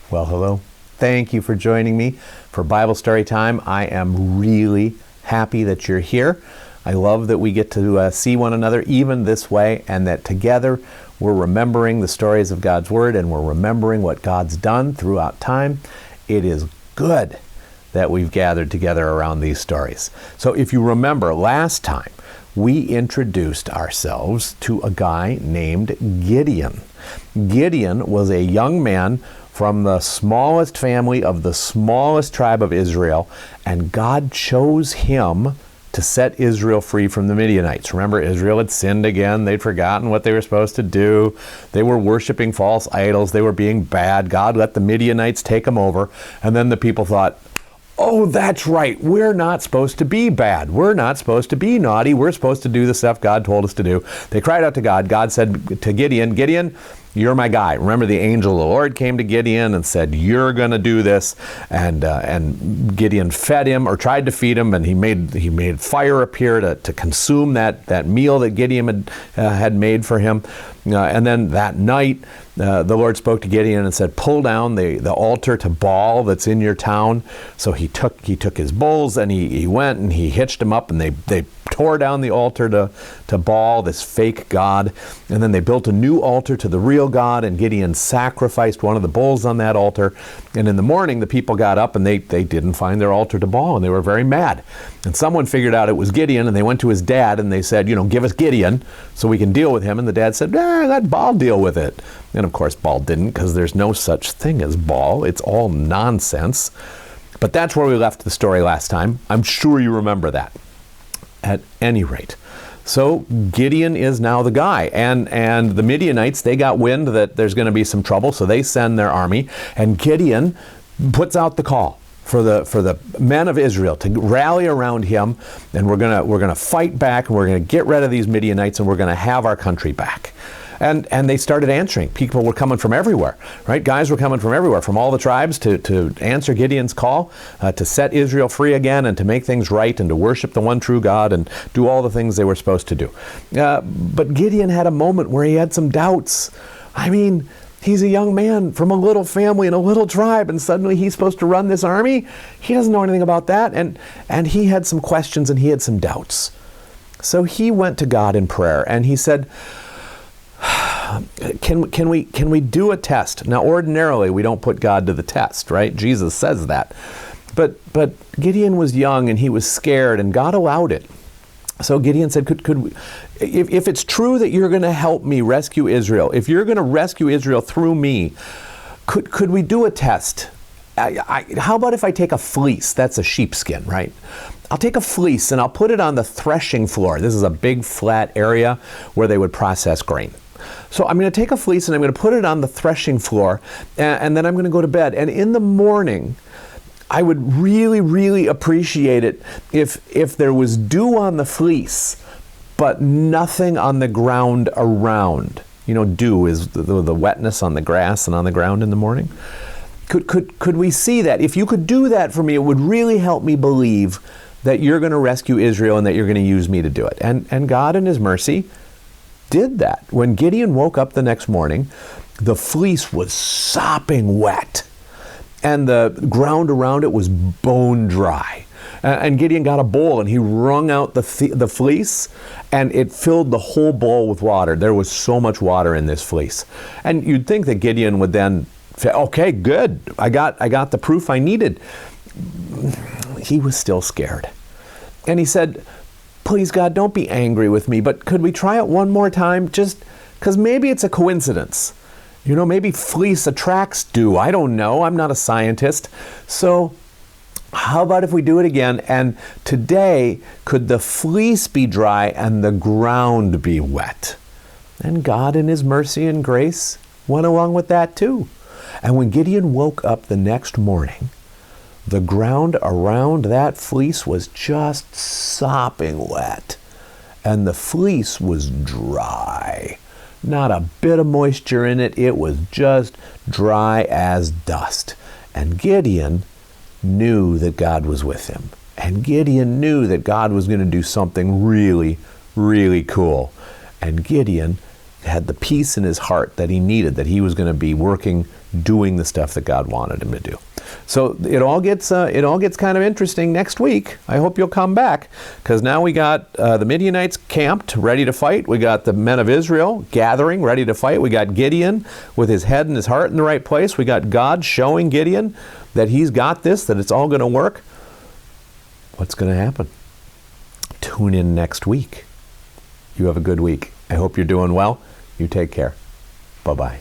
Well, hello. Thank you for joining me for Bible Story Time. I am really happy that you're here. I love that we get to see one another even this way, and that together we're remembering the stories of God's Word and we're remembering what God's done throughout time. It is good that we've gathered together around these stories. So if you remember last time, we introduced ourselves to a guy named Gideon. Gideon was a young man from the smallest family of the smallest tribe of Israel, and God chose him to set Israel free from the Midianites. Remember, Israel had sinned again. They'd forgotten what they were supposed to do. They were worshiping false idols. They were being bad. God let the Midianites take them over, and then the people thought, oh, that's right. We're not supposed to be bad. We're not supposed to be naughty. We're supposed to do the stuff God told us to do. They cried out to God. God said to Gideon, Gideon, you're my guy. Remember, the angel of the Lord came to Gideon and said, you're going to do this. And Gideon fed him, or tried to feed him, and he made fire appear to consume that meal that Gideon had made for him. And then that night, the Lord spoke to Gideon and said, pull down the altar to Baal that's in your town. So he took his bulls, and he went and he hitched them up, and they tore down the altar to Baal, this fake god. And then they built a new altar to the real God, and Gideon sacrificed one of the bulls on that altar. And in the morning, the people got up, and they didn't find their altar to Baal, and they were very mad. And someone figured out it was Gideon, and they went to his dad, and they said, give us Gideon so we can deal with him. And the dad said, let Baal deal with it. And of course, Baal didn't, because there's no such thing as Baal. It's all nonsense. But that's where we left the story last time. I'm sure you remember that. At any rate, so Gideon is now the guy, and the Midianites, they got wind that there's going to be some trouble, so they send their army, and Gideon puts out the call for the men of Israel to rally around him, and we're gonna fight back, and we're gonna get rid of these Midianites, and we're gonna have our country back. And they started answering. People were coming from everywhere, right? Guys were coming from everywhere, from all the tribes to answer Gideon's call, to set Israel free again, and to make things right, and to worship the one true God, and do all the things they were supposed to do. But Gideon had a moment where he had some doubts. I mean, he's a young man from a little family in a little tribe, and suddenly he's supposed to run this army? He doesn't know anything about that, and he had some questions, and he had some doubts. So he went to God in prayer, and he said, Can we do a test? Now, ordinarily, we don't put God to the test, right? Jesus says that. But Gideon was young, and he was scared, and God allowed it. So Gideon said, could we, if it's true that you're going to help me rescue Israel, if you're going to rescue Israel through me, could we do a test? How about if I take a fleece? That's a sheepskin, right? I'll take a fleece, and I'll put it on the threshing floor. This is a big flat area where they would process grain. So I'm going to take a fleece, and I'm going to put it on the threshing floor, and then I'm going to go to bed. And in the morning, I would really, really appreciate it if there was dew on the fleece, but nothing on the ground around. Dew is the wetness on the grass and on the ground in the morning. Could we see that? If you could do that for me, it would really help me believe that you're going to rescue Israel and that you're going to use me to do it. And God in His mercy did that. When Gideon woke up the next morning, the fleece was sopping wet, and the ground around it was bone dry. And Gideon got a bowl, and he wrung out the fleece, and it filled the whole bowl with water. There was so much water in this fleece. And you'd think that Gideon would then say, okay, good, I got the proof I needed. He was still scared. And he said, please, God, don't be angry with me, but could we try it one more time? Just because maybe it's a coincidence. Maybe fleece attracts dew. I don't know. I'm not a scientist. So how about if we do it again? And today, could the fleece be dry and the ground be wet? And God, in His mercy and grace, went along with that too. And when Gideon woke up the next morning, the ground around that fleece was just sopping wet, and the fleece was dry. Not a bit of moisture in it. It was just dry as dust. And Gideon knew that God was with him. And Gideon knew that God was going to do something really, really cool. And Gideon had the peace in his heart that he needed, that he was going to be working doing the stuff that God wanted him to do. So it all gets kind of interesting next week. I hope you'll come back, because now we got the Midianites camped, ready to fight. We got the men of Israel gathering, ready to fight. We got Gideon with his head and his heart in the right place. We got God showing Gideon that he's got this, that it's all going to work. What's going to happen? Tune in next week. You have a good week. I hope you're doing well. You take care. Bye-bye.